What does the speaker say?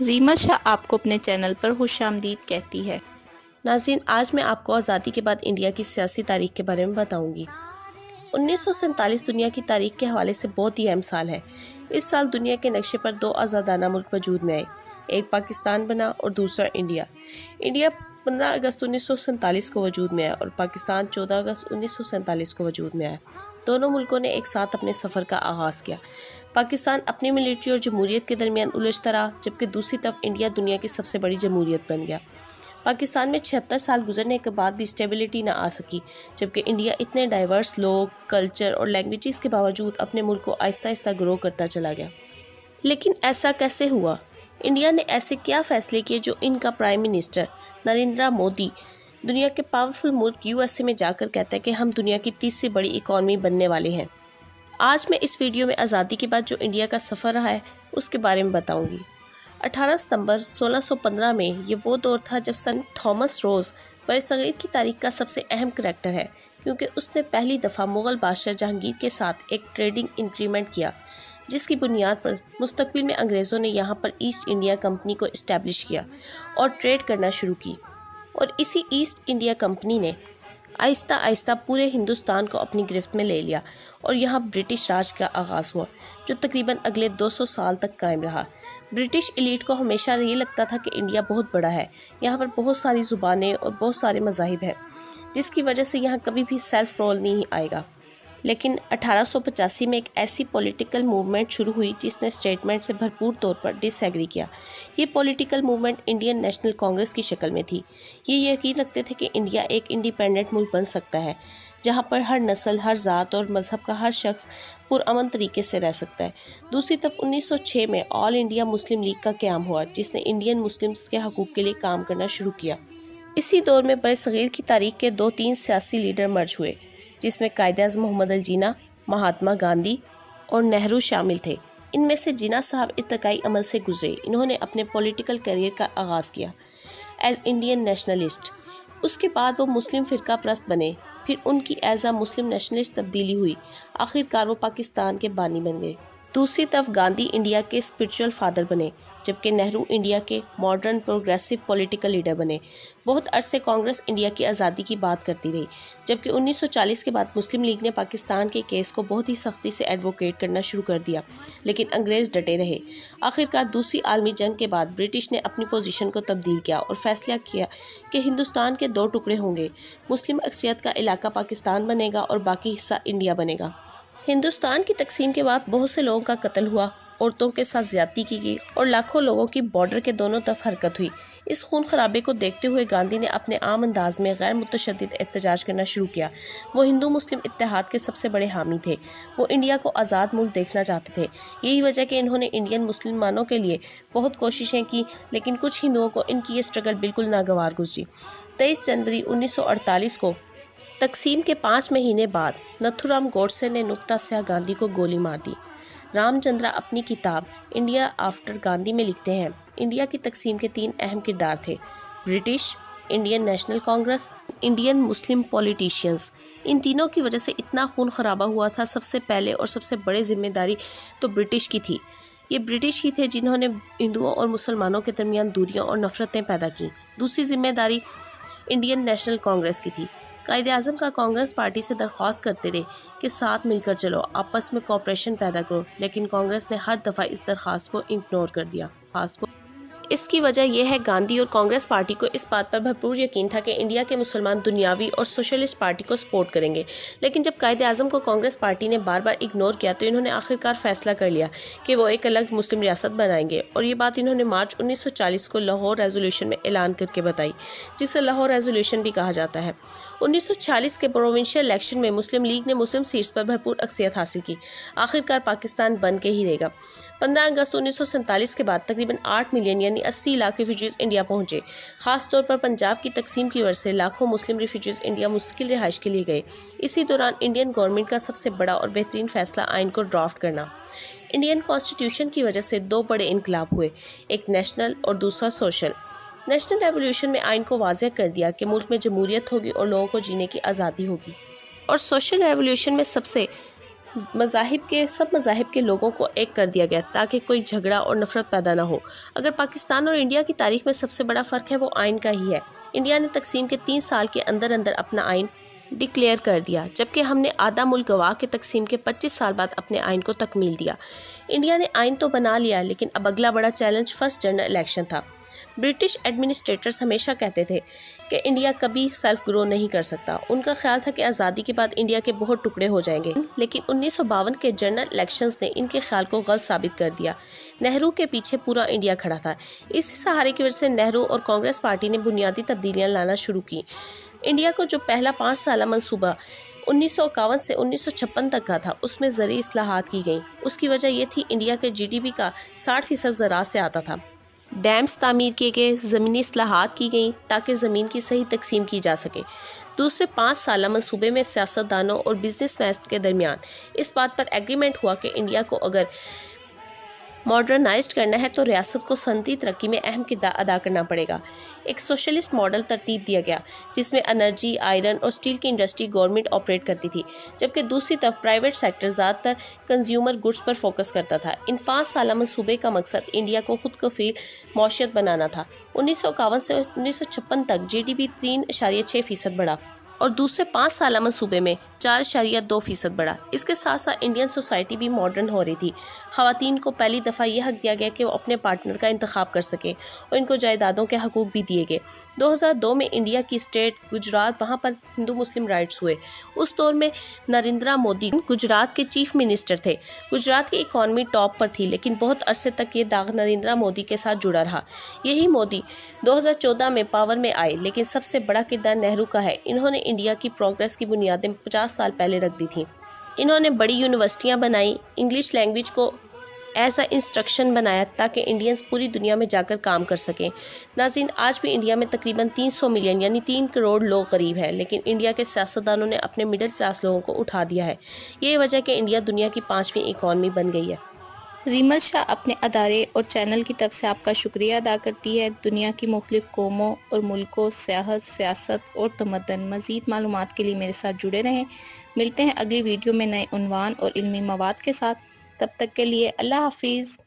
ریما شاہ آپ کو اپنے چینل پر خوش آمدید کہتی ہے۔ ناظرین، آج میں آپ کو آزادی کے بعد انڈیا کی سیاسی تاریخ کے بارے میں بتاؤں گی۔ 1947 دنیا کی تاریخ کے حوالے سے بہت ہی اہم سال ہے۔ اس سال دنیا کے نقشے پر دو آزادانہ ملک وجود میں آئے، ایک پاکستان بنا اور دوسرا انڈیا۔ انڈیا 15 اگست 1947 کو وجود میں آیا اور پاکستان 14 اگست 1947 کو وجود میں آیا۔ دونوں ملکوں نے ایک ساتھ اپنے سفر کا آغاز کیا۔ پاکستان اپنی ملٹری اور جمہوریت کے درمیان الجھتا رہا، جبکہ دوسری طرف انڈیا دنیا کی سب سے بڑی جمہوریت بن گیا۔ پاکستان میں 76 سال گزرنے کے بعد بھی اسٹیبلٹی نہ آ سکی، جبکہ انڈیا اتنے ڈائیورس لوگ، کلچر اور لینگویجز کے باوجود اپنے ملک کو آہستہ آہستہ گرو کرتا چلا گیا۔ لیکن ایسا کیسے ہوا؟ انڈیا نے ایسے کیا فیصلے کیے جو ان کا پرائم منسٹر نریندر مودی دنیا کے پاورفل ملک USA میں جا کر کہتا ہے کہ ہم دنیا کی تیسری بڑی اکانومی بننے والے ہیں؟ آج میں اس ویڈیو میں آزادی کے بعد جو انڈیا کا سفر رہا ہے اس کے بارے میں بتاؤں گی۔ 18 ستمبر 1615 میں یہ وہ دور تھا جب سنٹ تھامس روز برصغیر کی تاریخ کا سب سے اہم کریکٹر ہے، کیونکہ اس نے پہلی دفعہ مغل بادشاہ جہانگیر کے ساتھ ایک ٹریڈنگ انگریمنٹ کیا، جس کی بنیاد پر مستقبل میں انگریزوں نے یہاں پر ایسٹ انڈیا کمپنی کو اسٹیبلش کیا اور ٹریڈ کرنا شروع کی، اور اسی ایسٹ انڈیا کمپنی نے آہستہ آہستہ پورے ہندوستان کو اپنی گرفت میں لے لیا اور یہاں برٹش راج کا آغاز ہوا، جو تقریباً اگلے 200 سال تک قائم رہا۔ برٹش ایلیٹ کو ہمیشہ یہ لگتا تھا کہ انڈیا بہت بڑا ہے، یہاں پر بہت ساری زبانیں اور بہت سارے مذاہب ہیں، جس کی وجہ سے یہاں کبھی بھی سیلف رول نہیں آئے گا۔ لیکن 1885 میں ایک ایسی پولیٹیکل موومنٹ شروع ہوئی جس نے اسٹیٹمنٹ سے بھرپور طور پر ڈس ایگری کیا۔ یہ political movement Indian National Congress کی شکل میں تھی۔ یہ یقین رکھتے تھے کہ انڈیا ایک انڈیپینڈنٹ ملک بن سکتا ہے، جہاں پر ہر نسل، ہر ذات اور مذہب کا ہر شخص پرامن طریقے سے رہ سکتا ہے۔ دوسری طرف 1906 میں آل انڈیا مسلم لیگ کا قیام ہوا، جس نے انڈین مسلمز کے حقوق کے لیے کام کرنا شروع کیا۔ اسی دور میں برصغیر کی تاریخ کے 2-3 سیاسی لیڈر مرج ہوئے، جس میں قائد اعظم محمد الجناح، مہاتما گاندھی اور نہرو شامل تھے۔ ان میں سے جناح صاحب ارتقائی عمل سے گزرے۔ انہوں نے اپنے پولیٹیکل کیریئر کا آغاز کیا ایز انڈین نیشنلسٹ، اس کے بعد وہ مسلم فرقہ پرست بنے، پھر ان کی ایز اے مسلم نیشنلسٹ تبدیلی ہوئی، آخر کار وہ پاکستان کے بانی بن گئے۔ دوسری طرف گاندھی انڈیا کے اسپرچول فادر بنے، جبکہ نہرو انڈیا کے ماڈرن پروگریسو پولیٹیکل لیڈر بنے۔ بہت عرصے کانگریس انڈیا کی آزادی کی بات کرتی رہی، جبکہ 1940 کے بعد مسلم لیگ نے پاکستان کے کیس کو بہت ہی سختی سے ایڈووکیٹ کرنا شروع کر دیا، لیکن انگریز ڈٹے رہے۔ آخرکار دوسری عالمی جنگ کے بعد برٹش نے اپنی پوزیشن کو تبدیل کیا اور فیصلہ کیا کہ ہندوستان کے 2 ٹکڑے ہوں گے، مسلم اکثریت کا علاقہ پاکستان بنے گا اور باقی حصہ انڈیا بنے گا۔ ہندوستان کی تقسیم کے بعد بہت سے لوگوں کا قتل ہوا، عورتوں کے ساتھ زیادتی کی گئی اور لاکھوں لوگوں کی بارڈر کے دونوں طرف حرکت ہوئی۔ اس خون خرابے کو دیکھتے ہوئے گاندھی نے اپنے عام انداز میں غیر متشدد احتجاج کرنا شروع کیا۔ وہ ہندو مسلم اتحاد کے سب سے بڑے حامی تھے۔ وہ انڈیا کو آزاد ملک دیکھنا چاہتے تھے۔ یہی وجہ کہ انہوں نے انڈین مسلمانوں کے لیے بہت کوششیں کی، لیکن کچھ ہندوؤں کو ان کی یہ اسٹرگل بالکل ناگوار گزری۔ 23 جنوری 1948 کو تقسیم کے 5 مہینے بعد نتھورام گوڈسے نے نکتہ سیاہ گاندھی کو گولی مار دی۔ رام چندرا اپنی کتاب انڈیا آفٹر گاندھی میں لکھتے ہیں، انڈیا کی تقسیم کے 3 اہم کردار تھے: British, Indian National Congress, Indian Muslim politicians. ان تینوں کی وجہ سے اتنا خون خرابہ ہوا تھا۔ سب سے پہلے اور سب سے بڑے ذمہ داری تو برٹش کی تھی۔ یہ برٹش ہی تھے جنہوں نے ہندوؤں اور مسلمانوں کے درمیان دوریاں اور نفرتیں پیدا کیں۔ دوسری ذمہ داری انڈین نیشنل کانگریس کی تھی۔ قائد اعظم کا کانگریس پارٹی سے درخواست کرتے رہے کہ ساتھ مل کر چلو، آپس میں کوآپریشن پیدا کرو، لیکن کانگریس نے ہر دفعہ اس درخواست کو اگنور کر دیا۔ اس کی وجہ یہ ہے گاندھی اور کانگریس پارٹی کو اس بات پر بھرپور یقین تھا کہ انڈیا کے مسلمان دنیاوی اور سوشلسٹ پارٹی کو سپورٹ کریں گے، لیکن جب قائد اعظم کو کانگریس پارٹی نے بار بار اگنور کیا تو انہوں نے آخرکار فیصلہ کر لیا کہ وہ ایک الگ مسلم ریاست بنائیں گے، اور یہ بات انہوں نے مارچ 1940 کو لاہور ریزولوشن میں اعلان کر کے بتائی، جسے لاہور ریزولوشن بھی کہا جاتا ہے۔ 1946 کے پروونشل الیکشن میں مسلم لیگ نے مسلم سیٹس پر بھرپور اکثریت حاصل کی۔ آخرکار پاکستان بن کے ہی رہے گا۔ 15 اگست 1947 کے بعد تقریباً 8 ملین یعنی 80 لاکھ ریفیوجیز انڈیا پہنچے۔ خاص طور پر پنجاب کی تقسیم کی وجہ سے لاکھوں مسلم ریفیوجیز انڈیا مستقل رہائش کے لیے گئے۔ اسی دوران انڈین گورنمنٹ کا سب سے بڑا اور بہترین فیصلہ آئین کو ڈرافٹ کرنا۔ انڈین کانسٹیٹیوشن کی وجہ سے 2 بڑے انقلاب ہوئے، ایک نیشنل اور دوسرا سوشل۔ نیشنل ریولیوشن میں آئین کو واضح کر دیا کہ ملک میں جمہوریت ہوگی اور لوگوں کو جینے کی آزادی ہوگی، اور سوشل ریولیوشن میں سب سے سب مذاہب کے لوگوں کو ایک کر دیا گیا تاکہ کوئی جھگڑا اور نفرت پیدا نہ ہو۔ اگر پاکستان اور انڈیا کی تاریخ میں سب سے بڑا فرق ہے وہ آئین کا ہی ہے۔ انڈیا نے تقسیم کے 3 سال کے اندر اپنا آئین ڈکلیئر کر دیا، جبکہ ہم نے آدھا ملک گوا کے تقسیم کے 25 سال بعد اپنے آئین کو تکمیل دیا۔ انڈیا نے آئین تو بنا لیا، لیکن اب اگلا بڑا چیلنج فرسٹ جنرل الیکشن تھا۔ برٹش ایڈمنسٹریٹرز ہمیشہ کہتے تھے کہ انڈیا کبھی سیلف گرو نہیں کر سکتا۔ ان کا خیال تھا کہ آزادی کے بعد انڈیا کے بہت ٹکڑے ہو جائیں گے، لیکن 1952 کے جنرل الیکشنز نے ان کے خیال کو غلط ثابت کر دیا۔ نہرو کے پیچھے پورا انڈیا کھڑا تھا۔ اسی سہارے کی وجہ سے نہرو اور کانگریس پارٹی نے بنیادی تبدیلیاں لانا شروع کی۔ انڈیا کو جو پہلا 5 سالہ منصوبہ 1951 سے 1956 تک کا تھا، اس میں زرعی اصلاحات کی گئیں۔ اس کی وجہ یہ تھی انڈیا کے جی ڈی پی کا 60% زراعت سے آتا تھا۔ ڈیمز تعمیر کیے گئے، زمینی اصلاحات کی گئیں تاکہ زمین کی صحیح تقسیم کی جا سکے۔ دوسرے 5 سالہ منصوبے میں سیاستدانوں اور بزنس مین کے درمیان اس بات پر ایگریمنٹ ہوا کہ انڈیا کو اگر ماڈرنائزڈ کرنا ہے تو ریاست کو صنعتی ترقی میں اہم کردار ادا کرنا پڑے گا۔ ایک سوشلسٹ ماڈل ترتیب دیا گیا جس میں انرجی، آئرن اور اسٹیل کی انڈسٹری گورنمنٹ آپریٹ کرتی تھی، جبکہ دوسری طرف پرائیویٹ سیکٹر زیادہ تر کنزیومر گڈز پر فوکس کرتا تھا۔ ان 5 سالہ منصوبے کا مقصد انڈیا کو خود کفیل معیشت بنانا تھا۔ 1951 سے 1956 تک جی ڈی پی 3.6% بڑھا اور دوسرے 5 سالہ منصوبے میں 4.2% بڑھا۔ اس کے ساتھ ساتھ انڈین سوسائٹی بھی ماڈرن ہو رہی تھی۔ خواتین کو پہلی دفعہ یہ حق دیا گیا کہ وہ اپنے پارٹنر کا انتخاب کر سکیں اور ان کو جائیدادوں کے حقوق بھی دیے گئے۔ 2002 میں انڈیا کی اسٹیٹ گجرات، وہاں پر ہندو مسلم رائٹس ہوئے۔ اس دور میں نریندرا مودی گجرات کے چیف منسٹر تھے۔ گجرات کی اکانومی ٹاپ پر تھی، لیکن بہت عرصے تک یہ داغ نریندرا مودی کے ساتھ جڑا رہا۔ یہی مودی 2014 میں پاور میں آئے، لیکن سب سے بڑا کردار نہرو کا ہے۔ انہوں نے انڈیا کی پروگریس کی بنیادیں 50 سال پہلے رکھ دی تھیں۔ انہوں نے بڑی یونیورسٹیاں بنائیں، انگلش لینگویج کو ایز اے انسٹرکشن بنایا تاکہ انڈینز پوری دنیا میں جا کر کام کر سکیں۔ ناظرین، آج بھی انڈیا میں تقریباً 300 ملین یعنی 3 کروڑ لوگ غریب ہیں، لیکن انڈیا کے سیاستدانوں نے اپنے مڈل کلاس لوگوں کو اٹھا دیا ہے۔ یہ وجہ کہ انڈیا دنیا کی 5ویں اکانومی بن گئی ہے۔ ریمل شاہ اپنے ادارے اور چینل کی طرف سے آپ کا شکریہ ادا کرتی ہے۔ دنیا کی مختلف قوموں اور ملکوں، سیاست اور تمدن، مزید معلومات کے لیے میرے ساتھ جڑے رہیں۔ ملتے ہیں اگلی ویڈیو میں نئے عنوان اور علمی مواد کے ساتھ۔ تب تک کے لیے اللہ حافظ۔